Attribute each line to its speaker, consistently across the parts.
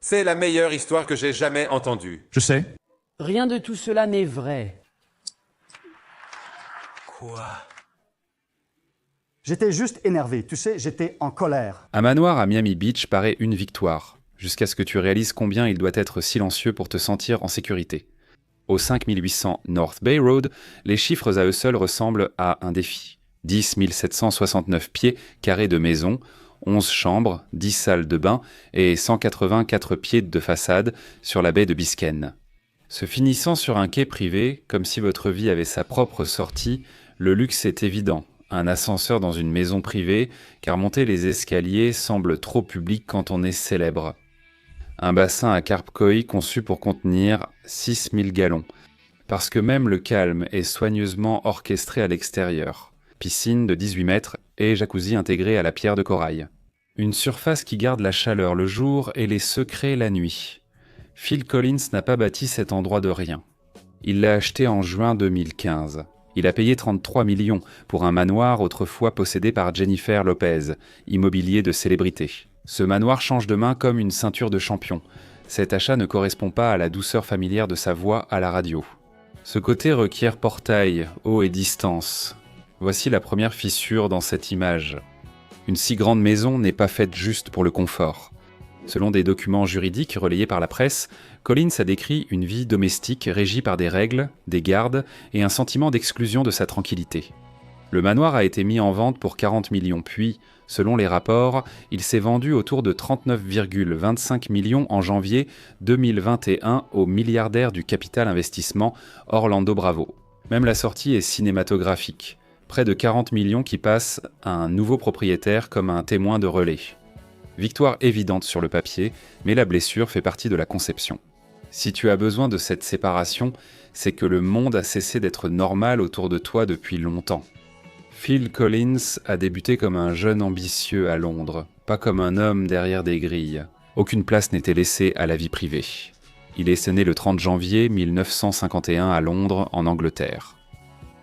Speaker 1: C'est la meilleure histoire que j'ai jamais entendue.
Speaker 2: Je sais.
Speaker 3: Rien de tout cela n'est vrai.
Speaker 1: Quoi?
Speaker 4: J'étais juste énervé, tu sais, j'étais en colère.
Speaker 5: Un manoir à Miami Beach paraît une victoire, jusqu'à ce que tu réalises combien il doit être silencieux pour te sentir en sécurité. Au 5800 North Bay Road, les chiffres à eux seuls ressemblent à un défi. 10 769 pieds carrés de maison, 11 chambres, 10 salles de bain et 184 pieds de façade sur la baie de Biscayne. Se finissant sur un quai privé, comme si votre vie avait sa propre sortie, le luxe est évident. Un ascenseur dans une maison privée, car monter les escaliers semble trop public quand on est célèbre. Un bassin à carpe koi conçu pour contenir 6000 gallons, parce que même le calme est soigneusement orchestré à l'extérieur. Piscine de 18 mètres et jacuzzi intégré à la pierre de corail. Une surface qui garde la chaleur le jour et les secrets la nuit. Phil Collins n'a pas bâti cet endroit de rien. Il l'a acheté en juin 2015. Il a payé 33 millions pour un manoir autrefois possédé par Jennifer Lopez, immobilier de célébrité. Ce manoir change de main comme une ceinture de champion. Cet achat ne correspond pas à la douceur familière de sa voix à la radio. Ce côté requiert portail, eau et distance. Voici la première fissure dans cette image. Une si grande maison n'est pas faite juste pour le confort. Selon des documents juridiques relayés par la presse, Collins a décrit une vie domestique régie par des règles, des gardes et un sentiment d'exclusion de sa tranquillité. Le manoir a été mis en vente pour 40 millions, puis, selon les rapports, il s'est vendu autour de 39,25 millions en janvier 2021 au milliardaire du capital investissement Orlando Bravo. Même la sortie est cinématographique. Près de 40 millions qui passent à un nouveau propriétaire comme un témoin de relais. Victoire évidente sur le papier, mais la blessure fait partie de la conception. Si tu as besoin de cette séparation, c'est que le monde a cessé d'être normal autour de toi depuis longtemps. Phil Collins a débuté comme un jeune ambitieux à Londres, pas comme un homme derrière des grilles. Aucune place n'était laissée à la vie privée. Il est né le 30 janvier 1951 à Londres, en Angleterre.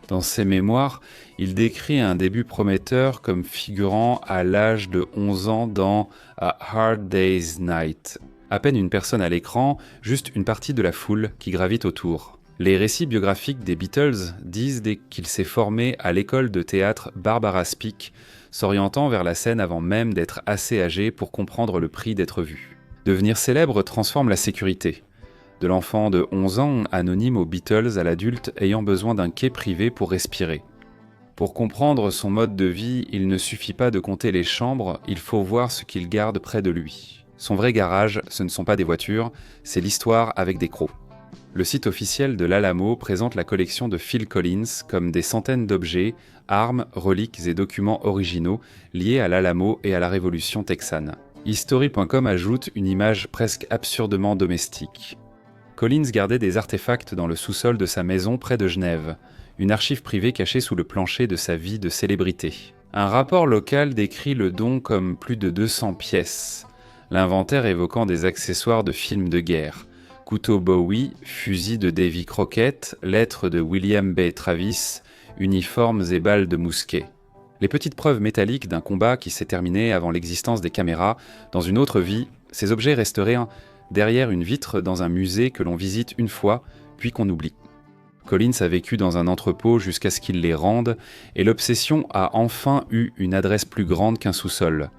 Speaker 5: Dans ses mémoires, il décrit un début prometteur comme figurant à l'âge de 11 ans dans A Hard Day's Night. À peine une personne à l'écran, juste une partie de la foule qui gravite autour. Les récits biographiques des Beatles disent qu'il s'est formé à l'école de théâtre Barbara Speake, s'orientant vers la scène avant même d'être assez âgé pour comprendre le prix d'être vu. Devenir célèbre transforme la sécurité. De l'enfant de 11 ans, anonyme aux Beatles, à l'adulte ayant besoin d'un quai privé pour respirer. Pour comprendre son mode de vie, il ne suffit pas de compter les chambres, il faut voir ce qu'il garde près de lui. Son vrai garage, ce ne sont pas des voitures, c'est l'histoire avec des crocs. Le site officiel de l'Alamo présente la collection de Phil Collins comme des centaines d'objets, armes, reliques et documents originaux liés à l'Alamo et à la Révolution texane. History.com ajoute une image presque absurdement domestique. Collins gardait des artefacts dans le sous-sol de sa maison près de Genève, une archive privée cachée sous le plancher de sa vie de célébrité. Un rapport local décrit le don comme plus de 200 pièces, l'inventaire évoquant des accessoires de films de guerre, couteau Bowie, fusil de Davy Crockett, lettres de William B. Travis, uniformes et balles de mousquet. Les petites preuves métalliques d'un combat qui s'est terminé avant l'existence des caméras, dans une autre vie, ces objets resteraient derrière une vitre dans un musée que l'on visite une fois, puis qu'on oublie. Collins a vécu dans un entrepôt jusqu'à ce qu'il les rende, et l'obsession a enfin eu une adresse plus grande qu'un sous-sol.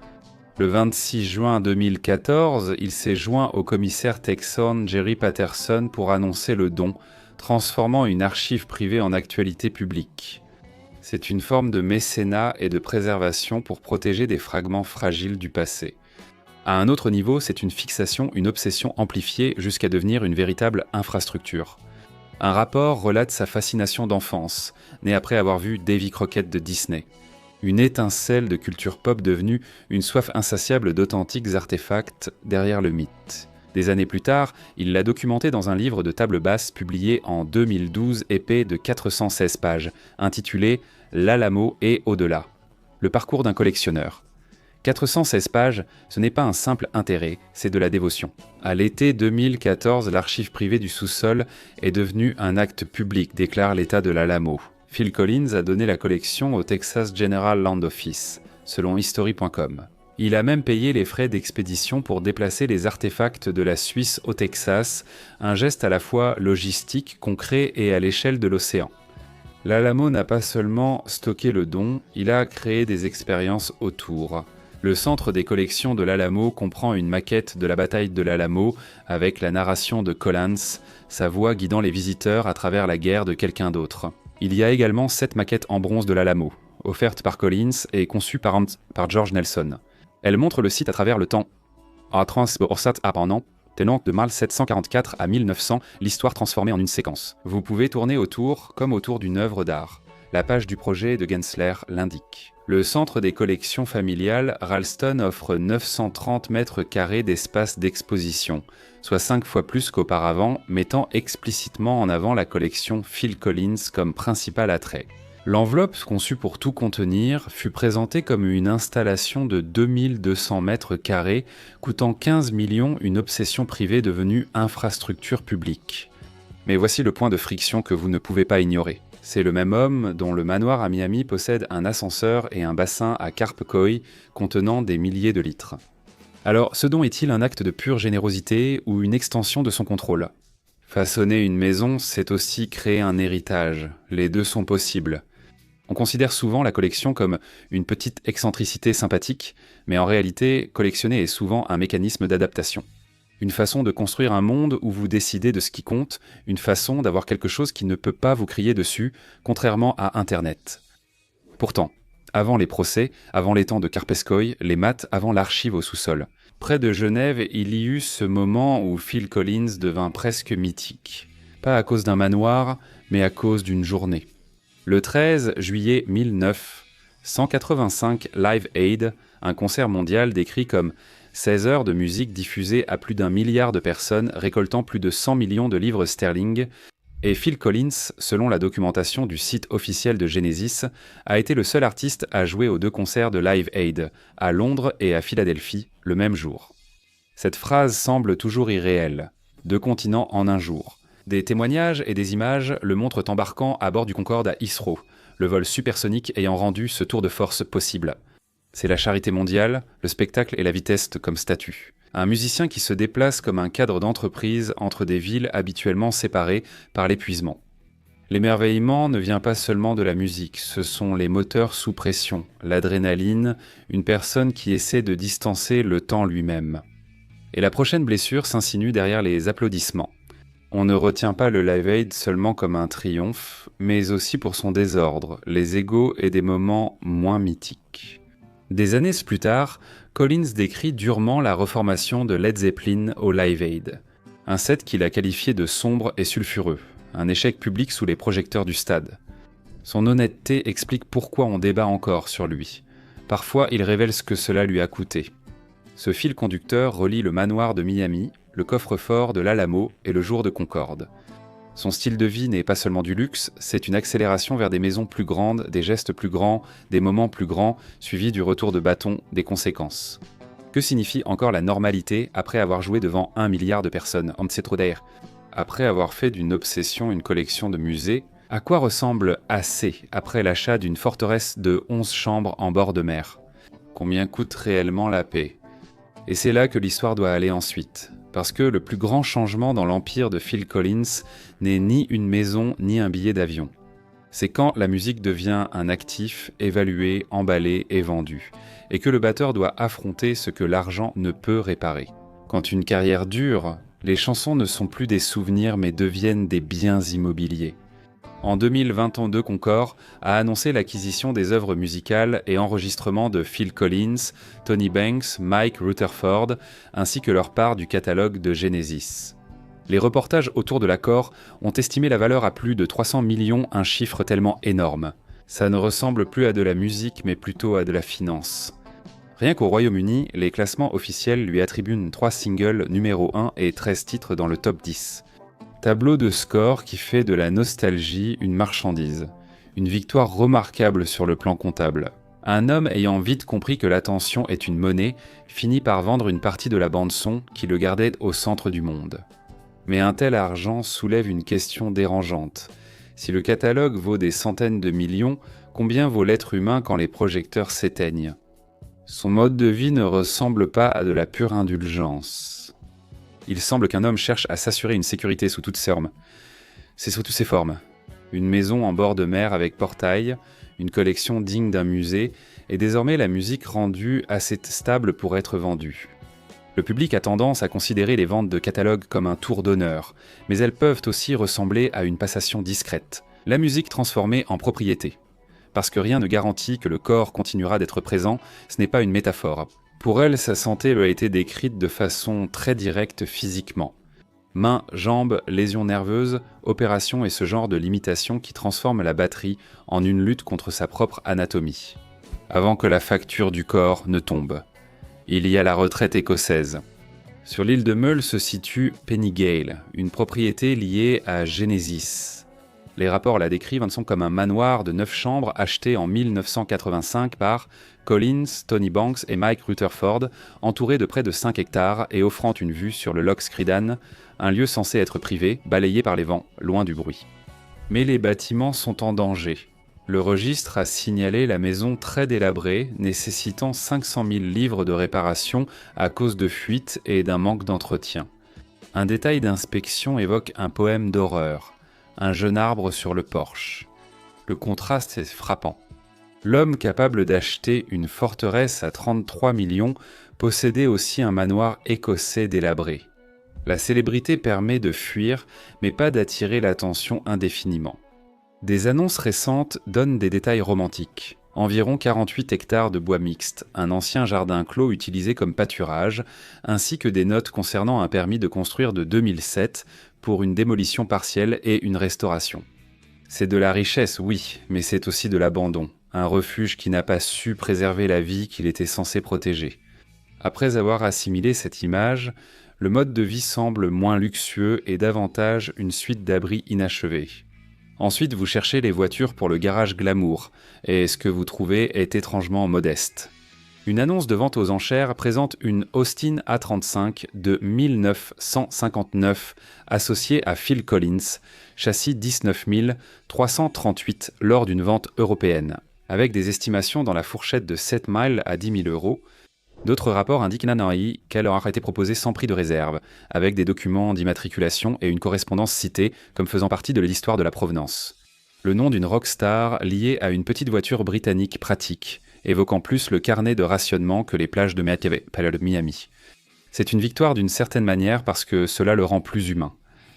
Speaker 5: Le 26 juin 2014, il s'est joint au commissaire texan Jerry Patterson pour annoncer le don, transformant une archive privée en actualité publique. C'est une forme de mécénat et de préservation pour protéger des fragments fragiles du passé. À un autre niveau, c'est une fixation, une obsession amplifiée jusqu'à devenir une véritable infrastructure. Un rapport relate sa fascination d'enfance, née après avoir vu Davy Crockett de Disney. Une étincelle de culture pop devenue une soif insatiable d'authentiques artefacts derrière le mythe. Des années plus tard, il l'a documenté dans un livre de table basse publié en 2012 épais de 416 pages, intitulé « L'Alamo et au-delà ». Le parcours d'un collectionneur. 416 pages, ce n'est pas un simple intérêt, c'est de la dévotion. À l'été 2014, l'archive privée du sous-sol est devenue un acte public, déclare l'État de l'Alamo. Phil Collins a donné la collection au Texas General Land Office, selon History.com. Il a même payé les frais d'expédition pour déplacer les artefacts de la Suisse au Texas, un geste à la fois logistique, concret et à l'échelle de l'océan. L'Alamo n'a pas seulement stocké le don, il a créé des expériences autour. Le centre des collections de l'Alamo comprend une maquette de la bataille de l'Alamo avec la narration de Collins, sa voix guidant les visiteurs à travers la guerre de quelqu'un d'autre. Il y a également 7 maquettes en bronze de l'Alamo, offertes par Collins et conçues par George Nelson. Elles montrent le site à travers le temps. En transborsat apparemment, tenant de 1744 à 1900, l'histoire transformée en une séquence. Vous pouvez tourner autour comme autour d'une œuvre d'art. La page du projet de Gensler l'indique. Le centre des collections familiales Ralston offre 930 mètres carrés d'espace d'exposition, soit 5 fois plus qu'auparavant, mettant explicitement en avant la collection Phil Collins comme principal attrait. L'enveloppe, conçue pour tout contenir, fut présentée comme une installation de 2200 mètres carrés, coûtant 15 millions, une obsession privée devenue infrastructure publique. Mais voici le point de friction que vous ne pouvez pas ignorer. C'est le même homme dont le manoir à Miami possède un ascenseur et un bassin à Carpe Coi contenant des milliers de litres. Alors, ce don est-il un acte de pure générosité ou une extension de son contrôle ? Façonner une maison, c'est aussi créer un héritage. Les deux sont possibles. On considère souvent la collection comme une petite excentricité sympathique, mais en réalité, collectionner est souvent un mécanisme d'adaptation. Une façon de construire un monde où vous décidez de ce qui compte, une façon d'avoir quelque chose qui ne peut pas vous crier dessus, contrairement à Internet. Pourtant, avant les procès, avant les temps de Karpeskoi, les maths, avant l'archive au sous-sol. Près de Genève, il y eut ce moment où Phil Collins devint presque mythique. Pas à cause d'un manoir, mais à cause d'une journée. Le 13 juillet 1985, Live Aid, un concert mondial décrit comme 16 heures de musique diffusée à plus d'1 milliard de personnes, récoltant plus de 100 millions de livres sterling, et Phil Collins, selon la documentation du site officiel de Genesis, a été le seul artiste à jouer aux 2 concerts de Live Aid, à Londres et à Philadelphie, le même jour. Cette phrase semble toujours irréelle. 2 continents en un jour. Des témoignages et des images le montrent embarquant à bord du Concorde à Heathrow, le vol supersonique ayant rendu ce tour de force possible. C'est la charité mondiale, le spectacle et la vitesse comme statut. Un musicien qui se déplace comme un cadre d'entreprise entre des villes habituellement séparées par l'épuisement. L'émerveillement ne vient pas seulement de la musique, ce sont les moteurs sous pression, l'adrénaline, une personne qui essaie de distancer le temps lui-même. Et la prochaine blessure s'insinue derrière les applaudissements. On ne retient pas le Live Aid seulement comme un triomphe, mais aussi pour son désordre, les égos et des moments moins mythiques. Des années plus tard, Collins décrit durement la reformation de Led Zeppelin au Live Aid. Un set qu'il a qualifié de sombre et sulfureux, un échec public sous les projecteurs du stade. Son honnêteté explique pourquoi on débat encore sur lui. Parfois, il révèle ce que cela lui a coûté. Ce fil conducteur relie le manoir de Miami, le coffre-fort de l'Alamo et le jour de Concorde. Son style de vie n'est pas seulement du luxe, c'est une accélération vers des maisons plus grandes, des gestes plus grands, des moments plus grands, suivis du retour de bâton, des conséquences. Que signifie encore la normalité après avoir joué devant 1 milliard de personnes, après avoir fait d'une obsession une collection de musées? À quoi ressemble assez après l'achat d'une forteresse de 11 chambres en bord de mer? Combien coûte réellement la paix? Et c'est là que l'histoire doit aller ensuite. Parce que le plus grand changement dans l'empire de Phil Collins n'est ni une maison ni un billet d'avion. C'est quand la musique devient un actif évalué, emballé et vendu, et que le batteur doit affronter ce que l'argent ne peut réparer. Quand une carrière dure, les chansons ne sont plus des souvenirs mais deviennent des biens immobiliers. En 2022, Concorde a annoncé l'acquisition des œuvres musicales et enregistrements de Phil Collins, Tony Banks, Mike Rutherford, ainsi que leur part du catalogue de Genesis. Les reportages autour de l'accord ont estimé la valeur à plus de 300 millions, un chiffre tellement énorme. Ça ne ressemble plus à de la musique, mais plutôt à de la finance. Rien qu'au Royaume-Uni, les classements officiels lui attribuent 3 singles numéro 1 et 13 titres dans le top 10. Tableau de score qui fait de la nostalgie une marchandise. Une victoire remarquable sur le plan comptable. Un homme ayant vite compris que l'attention est une monnaie, finit par vendre une partie de la bande-son qui le gardait au centre du monde. Mais un tel argent soulève une question dérangeante. Si le catalogue vaut des centaines de millions, combien vaut l'être humain quand les projecteurs s'éteignent ? Son mode de vie ne ressemble pas à de la pure indulgence. Il semble qu'un homme cherche à s'assurer une sécurité sous toutes ses formes. C'est sous toutes ses formes. Une maison en bord de mer avec portail, une collection digne d'un musée, et désormais la musique rendue assez stable pour être vendue. Le public a tendance à considérer les ventes de catalogues comme un tour d'honneur, mais elles peuvent aussi ressembler à une passation discrète. La musique transformée en propriété. Parce que rien ne garantit que le corps continuera d'être présent, ce n'est pas une métaphore. Pour elle, sa santé lui a été décrite de façon très directe physiquement. Mains, jambes, lésions nerveuses, opérations et ce genre de limitations qui transforment la batterie en une lutte contre sa propre anatomie. Avant que la facture du corps ne tombe. Il y a la retraite écossaise. Sur l'île de Meule se situe Pennygale, une propriété liée à Genesis. Les rapports la décrivent comme un manoir de 9 chambres acheté en 1985 par Collins, Tony Banks et Mike Rutherford, entouré de près de 5 hectares et offrant une vue sur le Loch Scridan, un lieu censé être privé, balayé par les vents, loin du bruit. Mais les bâtiments sont en danger. Le registre a signalé la maison très délabrée, nécessitant 500 000 livres de réparation à cause de fuites et d'un manque d'entretien. Un détail d'inspection évoque un poème d'horreur, un jeune arbre sur le porche. Le contraste est frappant. L'homme capable d'acheter une forteresse à 33 millions possédait aussi un manoir écossais délabré. La célébrité permet de fuir, mais pas d'attirer l'attention indéfiniment. Des annonces récentes donnent des détails romantiques. Environ 48 hectares de bois mixte, un ancien jardin clos utilisé comme pâturage, ainsi que des notes concernant un permis de construire de 2007 pour une démolition partielle et une restauration. C'est de la richesse, oui, mais c'est aussi de l'abandon, un refuge qui n'a pas su préserver la vie qu'il était censé protéger. Après avoir assimilé cette image, le mode de vie semble moins luxueux et davantage une suite d'abris inachevés. Ensuite, vous cherchez les voitures pour le garage glamour, et ce que vous trouvez est étrangement modeste. Une annonce de vente aux enchères présente une Austin A35 de 1959 associée à Phil Collins, châssis 19 338 lors d'une vente européenne, avec des estimations dans la fourchette de 7 miles à 10 000 euros. D'autres rapports indiquent qu'elle aura été proposée sans prix de réserve, avec des documents d'immatriculation et une correspondance citée comme faisant partie de l'histoire de la provenance. Le nom d'une rockstar liée à une petite voiture britannique pratique, évoquant plus le carnet de rationnement que les plages de Miami. C'est une victoire d'une certaine manière parce que cela le rend plus humain.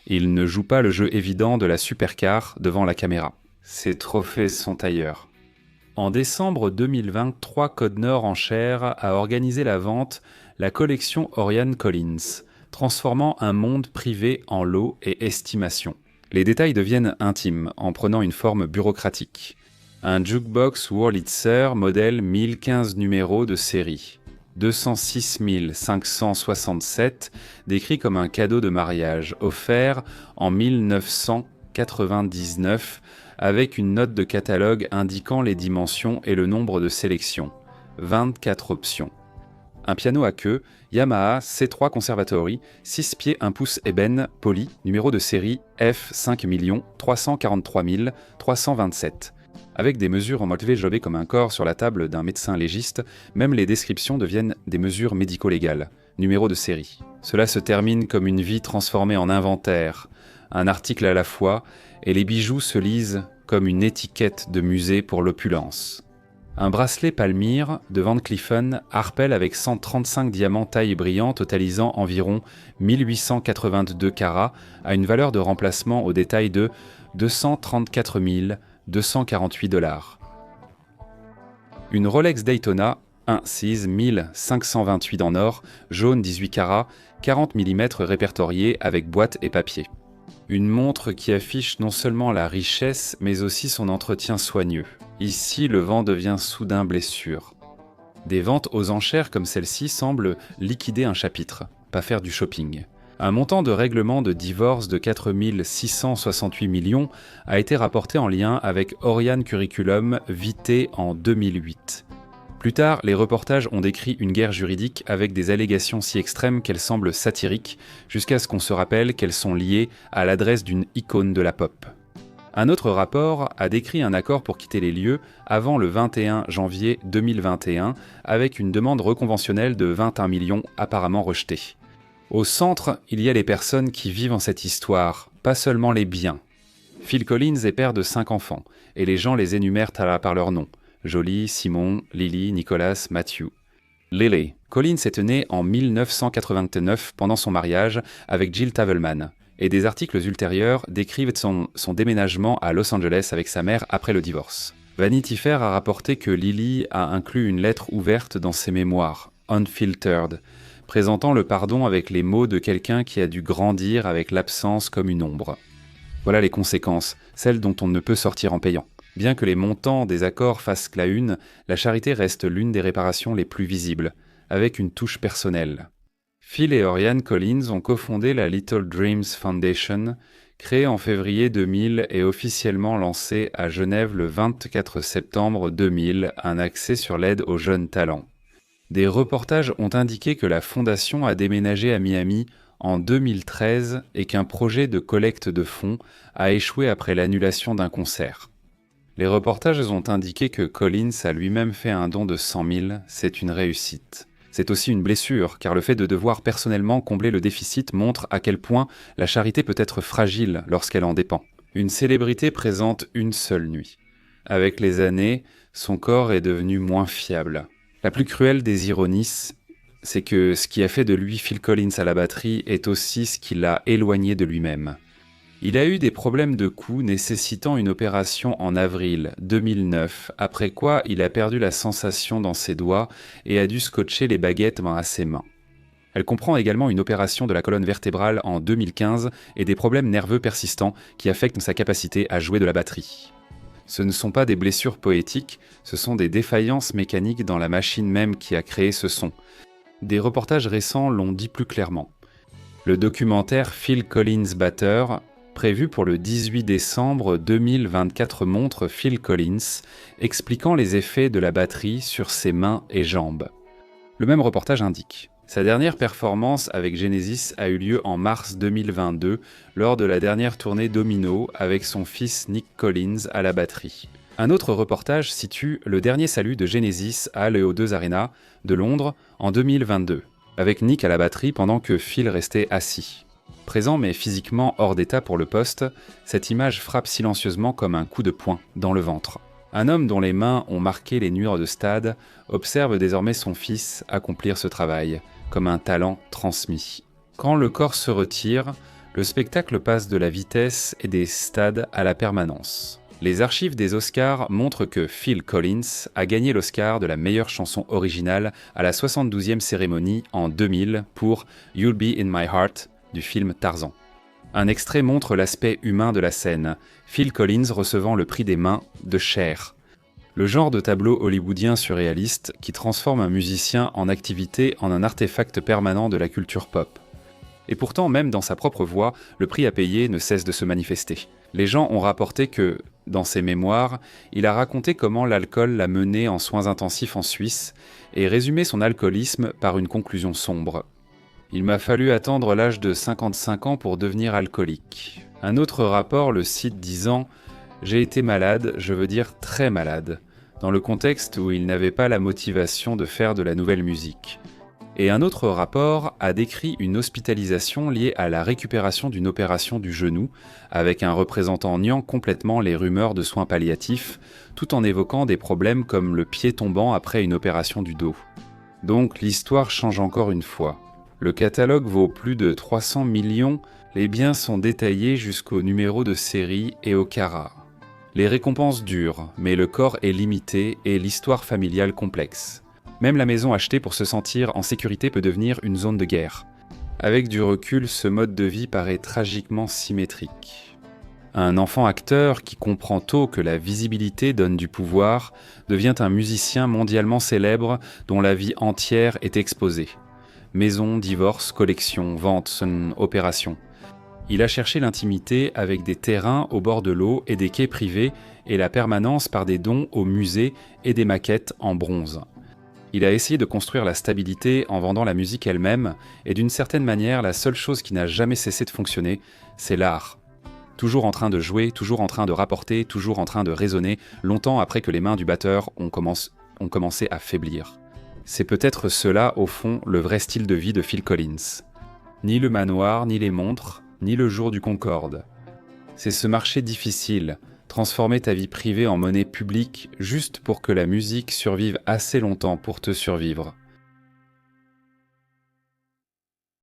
Speaker 5: Il ne joue pas le jeu évident de la supercar devant la caméra. Ses trophées sont ailleurs. En décembre 2023, Code Nord Enchères a organisé la vente la collection Orion Collins, transformant un monde privé en lot et estimation. Les détails deviennent intimes en prenant une forme bureaucratique. Un jukebox Wurlitzer modèle 1015 numéros de série. 206 567, décrit comme un cadeau de mariage offert en 1999 avec une note de catalogue indiquant les dimensions et le nombre de sélections. 24 options. Un piano à queue, Yamaha C3 Conservatory, 6 pieds 1 pouce ébène, poli, numéro de série F5 343 327. Avec des mesures en motivé jobé comme un corps sur la table d'un médecin légiste, même les descriptions deviennent des mesures médico-légales. Numéro de série. Cela se termine comme une vie transformée en inventaire, un article à la fois, et les bijoux se lisent comme une étiquette de musée pour l'opulence. Un bracelet Palmyre de Van Cleef & Arpels avec 135 diamants taille brillante totalisant environ 1882 carats a une valeur de remplacement au détail de 234 248 $. Une Rolex Daytona 1 1528 en or, jaune 18 carats, 40 mm répertoriés avec boîte et papier. Une montre qui affiche non seulement la richesse, mais aussi son entretien soigneux. Ici, le vent devient soudain blessure. Des ventes aux enchères comme celle-ci semblent liquider un chapitre, pas faire du shopping. Un montant de règlement de divorce de 4 668 millions a été rapporté en lien avec Orion Curriculum Vitae en 2008. Plus tard, les reportages ont décrit une guerre juridique avec des allégations si extrêmes qu'elles semblent satiriques, jusqu'à ce qu'on se rappelle qu'elles sont liées à l'adresse d'une icône de la pop. Un autre rapport a décrit un accord pour quitter les lieux avant le 21 janvier 2021 avec une demande reconventionnelle de 21 millions apparemment rejetée. Au centre, il y a les personnes qui vivent en cette histoire, pas seulement les biens. Phil Collins est père de 5 enfants, et les gens les énumèrent par leur nom. Jolie, Simon, Lily, Nicholas, Matthew. Lily. Collins est né en 1989 pendant son mariage avec Jill Tavelman, et des articles ultérieurs décrivent son déménagement à Los Angeles avec sa mère après le divorce. Vanity Fair a rapporté que Lily a inclus une lettre ouverte dans ses mémoires, Unfiltered, présentant le pardon avec les mots de quelqu'un qui a dû grandir avec l'absence comme une ombre. Voilà les conséquences, celles dont on ne peut sortir en payant. Bien que les montants des accords fassent la une, la charité reste l'une des réparations les plus visibles, avec une touche personnelle. Phil et Oriane Collins ont cofondé la Little Dreams Foundation, créée en février 2000 et officiellement lancée à Genève le 24 septembre 2000, un accès sur l'aide aux jeunes talents. Des reportages ont indiqué que la fondation a déménagé à Miami en 2013 et qu'un projet de collecte de fonds a échoué après l'annulation d'un concert. Les reportages ont indiqué que Collins a lui-même fait un don de 100 000, c'est une réussite. C'est aussi une blessure, car le fait de devoir personnellement combler le déficit montre à quel point la charité peut être fragile lorsqu'elle en dépend. Une célébrité présente une seule nuit. Avec les années, son corps est devenu moins fiable. La plus cruelle des ironies, c'est que ce qui a fait de lui Phil Collins à la batterie est aussi ce qui l'a éloigné de lui-même. Il a eu des problèmes de cou nécessitant une opération en avril 2009, après quoi il a perdu la sensation dans ses doigts et a dû scotcher les baguettes à ses mains. Elle comprend également une opération de la colonne vertébrale en 2015 et des problèmes nerveux persistants qui affectent sa capacité à jouer de la batterie. Ce ne sont pas des blessures poétiques, ce sont des défaillances mécaniques dans la machine même qui a créé ce son. Des reportages récents l'ont dit plus clairement. Le documentaire Phil Collins Batteur, prévu pour le 18 décembre 2024, montre Phil Collins expliquant les effets de la batterie sur ses mains et jambes. Le même reportage indique: sa dernière performance avec Genesis a eu lieu en mars 2022 lors de la dernière tournée Domino avec son fils Nick Collins à la batterie. Un autre reportage situe le dernier salut de Genesis à l'O2 Arena de Londres en 2022, avec Nick à la batterie pendant que Phil restait assis. Présent mais physiquement hors d'état pour le poste, cette image frappe silencieusement comme un coup de poing dans le ventre. Un homme dont les mains ont marqué les murs de stade observe désormais son fils accomplir ce travail, comme un talent transmis. Quand le corps se retire, le spectacle passe de la vitesse et des stades à la permanence. Les archives des Oscars montrent que Phil Collins a gagné l'Oscar de la meilleure chanson originale à la 72e cérémonie en 2000 pour You'll Be in My Heart du film Tarzan. Un extrait montre l'aspect humain de la scène, Phil Collins recevant le prix des mains de Cher, le genre de tableau hollywoodien surréaliste qui transforme un musicien en activité en un artefact permanent de la culture pop. Et pourtant, même dans sa propre voix, le prix à payer ne cesse de se manifester. Les gens ont rapporté que, dans ses mémoires, il a raconté comment l'alcool l'a mené en soins intensifs en Suisse et résumé son alcoolisme par une conclusion sombre. Il m'a fallu attendre l'âge de 55 ans pour devenir alcoolique. Un autre rapport le cite disant « J'ai été malade, je veux dire très malade », dans le contexte où il n'avait pas la motivation de faire de la nouvelle musique. Et un autre rapport a décrit une hospitalisation liée à la récupération d'une opération du genou, avec un représentant niant complètement les rumeurs de soins palliatifs, tout en évoquant des problèmes comme le pied tombant après une opération du dos. Donc l'histoire change encore une fois. Le catalogue vaut plus de 300 millions, les biens sont détaillés jusqu'au numéro de série et au carat. Les récompenses durent, mais le corps est limité et l'histoire familiale complexe. Même la maison achetée pour se sentir en sécurité peut devenir une zone de guerre. Avec du recul, ce mode de vie paraît tragiquement symétrique. Un enfant acteur qui comprend tôt que la visibilité donne du pouvoir devient un musicien mondialement célèbre dont la vie entière est exposée. Maison, divorce, collection, vente, opération. Il a cherché l'intimité avec des terrains au bord de l'eau et des quais privés et la permanence par des dons au musée et des maquettes en bronze. Il a essayé de construire la stabilité en vendant la musique elle-même et d'une certaine manière, la seule chose qui n'a jamais cessé de fonctionner, c'est l'art. Toujours en train de jouer, toujours en train de rapporter, toujours en train de raisonner, longtemps après que les mains du batteur ont commencé à faiblir. C'est peut-être cela, au fond, le vrai style de vie de Phil Collins. Ni le manoir, ni les montres, ni le jour du Concorde. C'est ce marché difficile, transformer ta vie privée en monnaie publique juste pour que la musique survive assez longtemps pour te survivre.